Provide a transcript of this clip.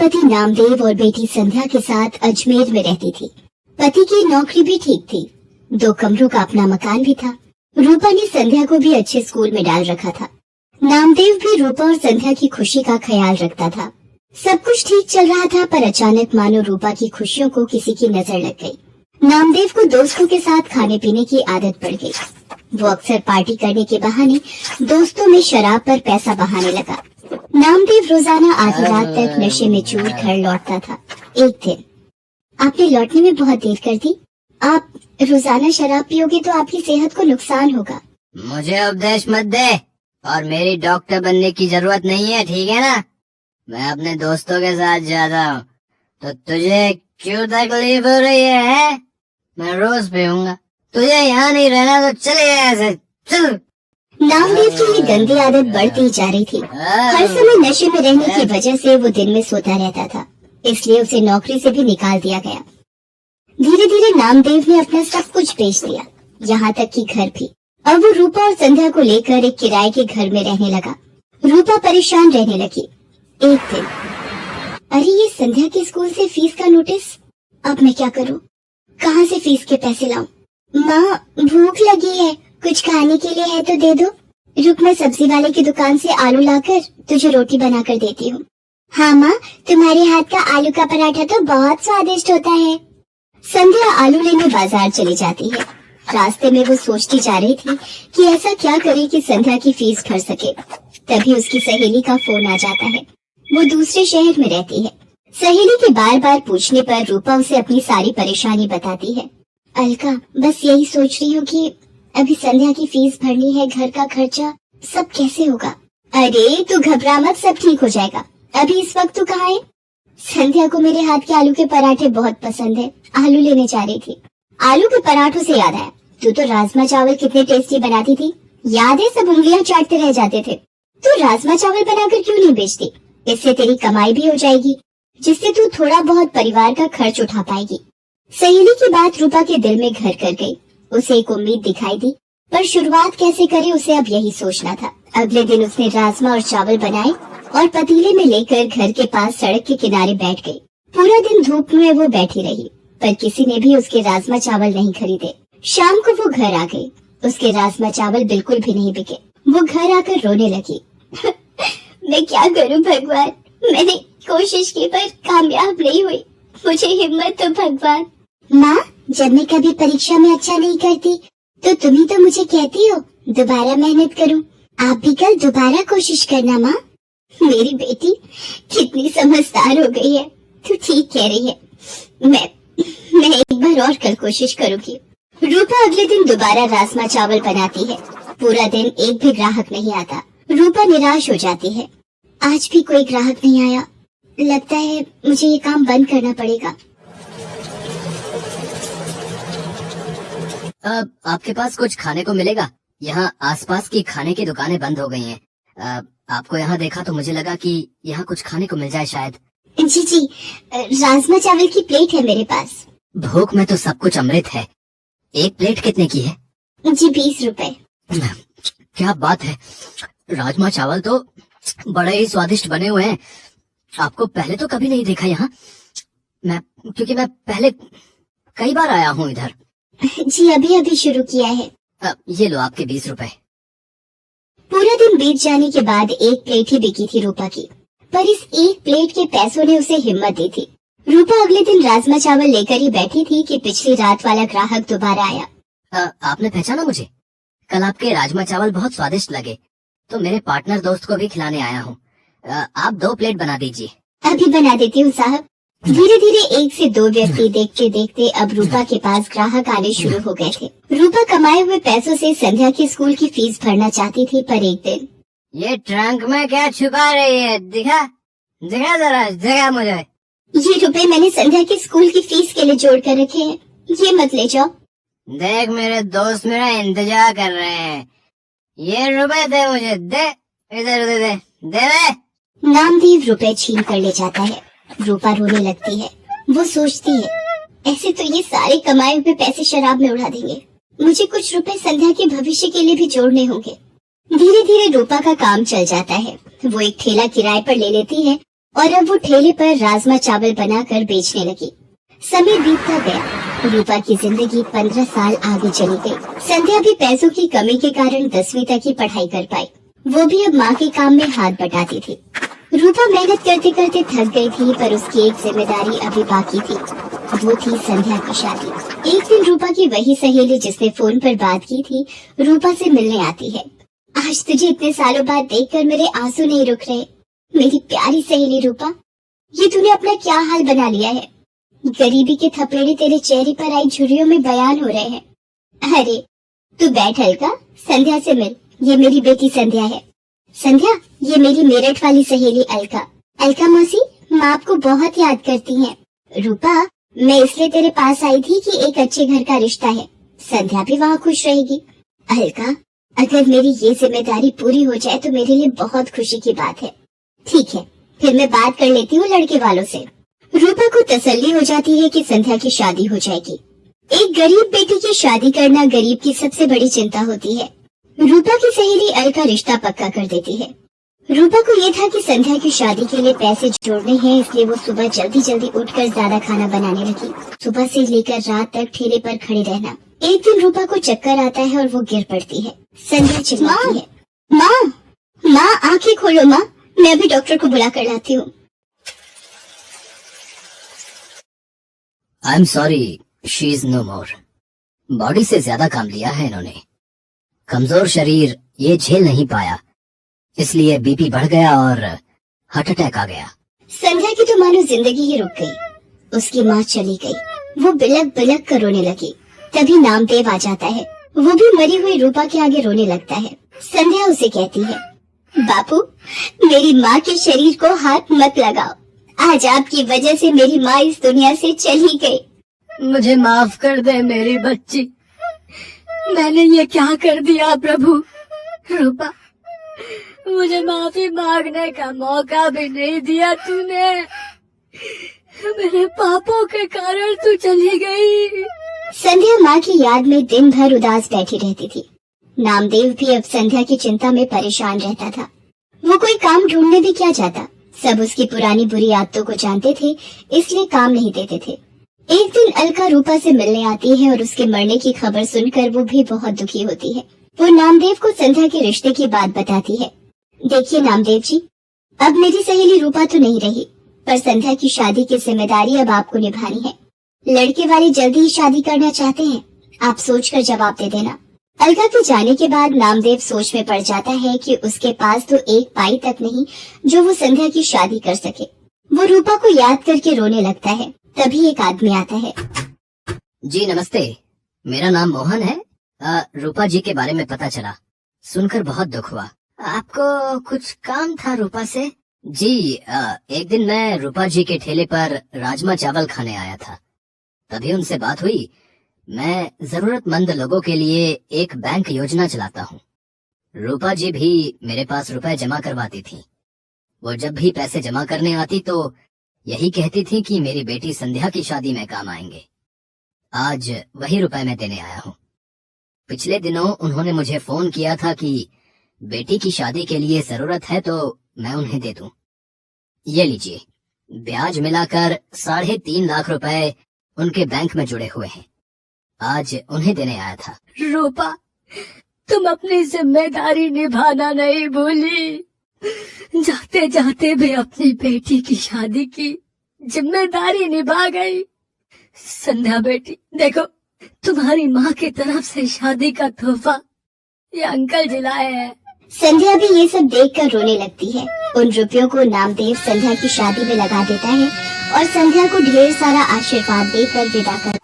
पति नामदेव और बेटी संध्या के साथ अजमेर में रहती थी। पति की नौकरी भी ठीक थी, 2 कमरों का अपना मकान भी था। रूपा ने संध्या को भी अच्छे स्कूल में डाल रखा था। नामदेव भी रूपा और संध्या की खुशी का ख्याल रखता था। सब कुछ ठीक चल रहा था, पर अचानक मानो रूपा की खुशियों को किसी की नजर लग गई। नामदेव को दोस्तों के साथ खाने पीने की आदत पड़ गई। वो अक्सर पार्टी करने के बहाने दोस्तों में शराब पर पैसा बहाने लगा। नामदेव रोजाना आधी रात तक नशे में चूर घर लौटता था। एक दिन, आपने लौटने में बहुत देर कर दी। आप रोजाना शराब पियोगे तो आपकी सेहत को नुकसान होगा। मुझे उपदेश मत दे, और मेरी डॉक्टर बनने की जरूरत नहीं है, ठीक है ना? मैं अपने दोस्तों के साथ जाता हूँ, तो तुझे क्यों तकलीफ हो रही है? मैं रोज पीऊंगा। तुझे यहाँ नहीं रहना तो चले यहाँ से, चल। नामदेव की ये गंदी आदत बढ़ती जा रही थी। हर समय नशे में रहने की वजह से वो दिन में सोता रहता था, इसलिए उसे नौकरी से भी निकाल दिया गया। धीरे धीरे नामदेव ने अपना सब कुछ बेच दिया, यहाँ तक कि घर भी। अब वो रूपा और संध्या को लेकर एक किराए के घर में रहने लगा। रूपा परेशान रहने लगी। एक दिन, अरे ये संध्या के स्कूल से फीस का नोटिस। अब मैं क्या करूं? कहाँ से फीस के पैसे लाऊं? माँ, भूख लगी है, कुछ खाने के लिए है तो दे दो। रुक, मैं सब्जी वाले की दुकान से आलू लाकर तुझे रोटी बनाकर देती हूँ। हाँ माँ, तुम्हारे हाथ का आलू का पराठा तो बहुत स्वादिष्ट होता है। संध्या आलू लेने बाजार चली जाती है। रास्ते में वो सोचती जा रही थी कि ऐसा क्या करे कि संध्या की फीस भर सके। तभी उसकी सहेली का फोन आ जाता है। वो दूसरे शहर में रहती है। सहेली के बार बार पूछने पर रूपा उसे अपनी सारी परेशानी बताती है। अलका, बस यही सोच रही हूँ कि अभी संध्या की फीस भरनी है, घर का खर्चा, सब कैसे होगा। अरे तू घबरा मत, सब ठीक हो जाएगा। अभी इस वक्त तू कहाँ है? संध्या को मेरे हाथ के आलू के पराठे बहुत पसंद है, आलू लेने जा रही थी। आलू के पराठों से याद आया, तू तो राजमा चावल कितने टेस्टी बनाती थी, याद है? सब उंगलियां चाटते रह जाते थे। तू राजमा चावल बनाकर क्यों नहीं बेचती? इससे तेरी कमाई भी हो जाएगी, जिससे तू थोड़ा बहुत परिवार का खर्च उठा पाएगी। सहेली की बात रूपा के दिल में घर कर गई। उसे एक उम्मीद दिखाई दी, पर शुरुआत कैसे करे उसे अब यही सोचना था। अगले दिन उसने राजमा और चावल बनाए और पतीले में लेकर घर के पास सड़क के किनारे बैठ गई। पूरा दिन धूप में वो बैठी रही, पर किसी ने भी उसके राजमा चावल नहीं खरीदे। शाम को वो घर आ गई। उसके राजमा चावल बिल्कुल भी नहीं बिके। वो घर आकर रोने लगी। मैं क्या करूं भगवान, मैंने कोशिश की पर कामयाब नहीं हुई, मुझे हिम्मत दो भगवान। माँ, जब मैं कभी परीक्षा में अच्छा नहीं करती तो तुम ही तो मुझे कहती हो दोबारा मेहनत करूं। आप भी कल दोबारा कोशिश करना माँ। मेरी बेटी कितनी समझदार हो गई है, तू ठीक कह रही है। मैं एक बार और कल कोशिश करूंगी। रूपा अगले दिन दोबारा राजमा चावल बनाती है। पूरा दिन एक भी ग्राहक नहीं आता। रूपा निराश हो जाती है। आज भी कोई ग्राहक नहीं आया, लगता है मुझे ये काम बंद करना पड़ेगा। अब आपके पास कुछ खाने को मिलेगा? यहाँ आसपास की खाने की दुकानें बंद हो गई हैं। आपको यहाँ देखा तो मुझे लगा कि यहाँ कुछ खाने को मिल जाए शायद। जी, राजमा चावल की प्लेट है मेरे पास। भूख में तो सब कुछ अमृत है। एक प्लेट कितने की है? जी 20 रुपए। क्या बात है, राजमा चावल तो बड़े ही स्वादिष्ट बने हुए हैं। आपको पहले तो कभी नहीं देखा यहाँ, क्योंकि मैं पहले कई बार आया हूँ इधर। जी अभी शुरू किया है। ये लो आपके 20 रुपए। पूरा दिन बीत जाने के बाद एक प्लेट ही बिकी थी रूपा की, पर इस एक प्लेट के पैसों ने उसे हिम्मत दी थी। रूपा अगले दिन राजमा चावल लेकर ही बैठी थी कि पिछली रात वाला ग्राहक दोबारा आया। आपने पहचाना मुझे? कल आपके राजमा चावल बहुत स्वादिष्ट लगे, तो मेरे पार्टनर दोस्त को भी खिलाने आया हूँ। आप 2 प्लेट बना दीजिए। अभी बना देती हूँ साहब। धीरे धीरे 1 से 2 व्यक्ति देखते देखते अब रूपा के पास ग्राहक आने शुरू हो गए थे। रूपा कमाए हुए पैसों से संध्या की स्कूल की फीस भरना चाहती थी, पर एक दिन, ये ट्रंक में क्या छुपा रही है? दिखा जरा, दिखा मुझे। ये रुपए मैंने संध्या की स्कूल की फीस के लिए जोड़ कर रखे हैं, ये मत ले जाओ। देख, मेरे दोस्त मेरा इंतजार कर रहे हैं। ये रुपए दे मुझे, दे इधर दे। नामदेव रुपए छीन कर ले जाता है। रूपा रोने लगती है। वो सोचती है, ऐसे तो ये सारे कमाए हुए पैसे शराब में उड़ा देंगे, मुझे कुछ रुपए संध्या के भविष्य के लिए भी जोड़ने होंगे। धीरे धीरे रूपा का काम चल जाता है। वो एक ठेला किराए पर ले लेती है और अब वो ठेले पर राजमा चावल बनाकर बेचने लगी। समय बीतता गया। रूपा की जिंदगी 15 साल आगे चली गई। संध्या भी पैसों की कमी के कारण 10वीं तक ही पढ़ाई कर पाई। वो भी अब माँ के काम में हाथ बटाती थी। रूपा मेहनत करते करते थक गई थी, पर उसकी एक जिम्मेदारी अभी बाकी थी। वो थी संध्या की शादी। एक दिन रूपा की वही सहेली जिसने फोन पर बात की थी, रूपा से मिलने आती है। आज तुझे इतने सालों बाद देखकर मेरे आंसू नहीं रुक रहे। मेरी प्यारी सहेली रूपा, ये तूने अपना क्या हाल बना लिया है। गरीबी के थपेड़े तेरे चेहरे पर आई झुर्रियों में बयान हो रहे हैं। अरे तू बैठ अलका, संध्या से मिल। ये मेरी बेटी संध्या है। संध्या, ये मेरी मेरठ वाली सहेली अलका। अलका मौसी, माँ आपको बहुत याद करती हैं। रूपा, मैं इसलिए तेरे पास आई थी कि एक अच्छे घर का रिश्ता है। संध्या भी वहाँ खुश रहेगी। अलका, अगर मेरी ये जिम्मेदारी पूरी हो जाए तो मेरे लिए बहुत खुशी की बात है। ठीक है, फिर मैं बात कर लेती हूँ लड़के वालों से। रूपा को तसल्ली हो जाती है कि संध्या की शादी हो जाएगी। एक गरीब बेटी की शादी करना गरीब की सबसे बड़ी चिंता होती है। रूपा की सहेली अलका रिश्ता पक्का कर देती है। रूपा को ये था कि संध्या की शादी के लिए पैसे जोड़ने हैं, इसलिए वो सुबह जल्दी जल्दी उठकर ज्यादा खाना बनाने लगी। सुबह से लेकर रात तक ठेले पर खड़े रहना। एक दिन रूपा को चक्कर आता है और वो गिर पड़ती है। संध्या चिल्लाती है, माँ, माँ आंखें खोलो माँ, मैं अभी डॉक्टर को बुला कर लाती हूँ। I am sorry, she is no more. Body से ज्यादा काम लिया है इन्होंने। कमजोर शरीर ये झेल नहीं पाया, इसलिए बीपी बढ़ गया और हार्ट अटैक आ गया। संध्या की तो मानो जिंदगी ही रुक गई। उसकी माँ चली गई। वो बिलक बिलक कर रोने लगी। तभी नामदेव आ जाता है। वो भी मरी हुई रूपा के आगे रोने लगता है। संध्या उसे कहती है, बापू, मेरी माँ के शरीर को हाथ मत लगाओ। आज आपकी वजह से मेरी माँ इस दुनिया से चली गई। मुझे माफ कर दे मेरी बच्ची, मैंने ये क्या कर दिया प्रभु। रूपा, मुझे माफी मांगने का मौका भी नहीं दिया तूने। मेरे पापों के कारण तू चली गई। संध्या माँ की याद में दिन भर उदास बैठी रहती थी। नामदेव भी अब संध्या की चिंता में परेशान रहता था। वो कोई काम ढूंढने भी क्या जाता। सब उसकी पुरानी बुरी आदतों को जानते थे, इसलिए काम नहीं देते थे। एक दिन अलका रूपा से मिलने आती है और उसके मरने की खबर सुनकर वो भी बहुत दुखी होती है। वो नामदेव को संध्या के रिश्ते की बात बताती है। देखिए नामदेव जी, अब मेरी सहेली रूपा तो नहीं रही, पर संध्या की शादी की जिम्मेदारी अब आपको निभानी है। लड़के वाले जल्दी ही शादी करना चाहते हैं, आप सोचकर जवाब दे देना। अलका के जाने के बाद नामदेव सोच में पड़ जाता है कि उसके पास तो एक पाई तक नहीं जो वो संध्या की शादी कर सके। वो रूपा को याद करके रोने लगता है। तभी एक आदमी आता है। जी नमस्ते, मेरा नाम मोहन है। रूपा जी के बारे में पता चला, सुनकर बहुत दुख हुआ। आपको कुछ काम था रूपा से? जी, एक दिन मैं रूपा जी के ठेले पर राजमा चावल खाने आया था, तभी उनसे बात हुई। मैं जरूरतमंद लोगों के लिए एक बैंक योजना चलाता हूँ। रूपा जी भी मेरे पास रुपए जमा करवाती थी। वो जब भी पैसे जमा करने आती तो यही कहती थी कि मेरी बेटी संध्या की शादी में काम आएंगे। आज वही रुपए मैं देने आया हूँ। पिछले दिनों उन्होंने मुझे फोन किया था कि बेटी की शादी के लिए जरूरत है तो मैं उन्हें दे दूं। ये लीजिए, ब्याज मिलाकर 3.5 लाख रुपए उनके बैंक में जुड़े हुए हैं। आज उन्हें देने आया था। रूपा, तुम अपनी जिम्मेदारी निभाना नहीं भूली। जाते जाते भी अपनी बेटी की शादी की जिम्मेदारी निभा गई। संध्या बेटी, देखो, तुम्हारी माँ की तरफ से शादी का तोहफा ये अंकल जी लाए हैं। संध्या भी ये सब देखकर रोने लगती है। उन रुपयों को नामदेव संध्या की शादी में लगा देता है और संध्या को ढेर सारा आशीर्वाद देकर विदा कर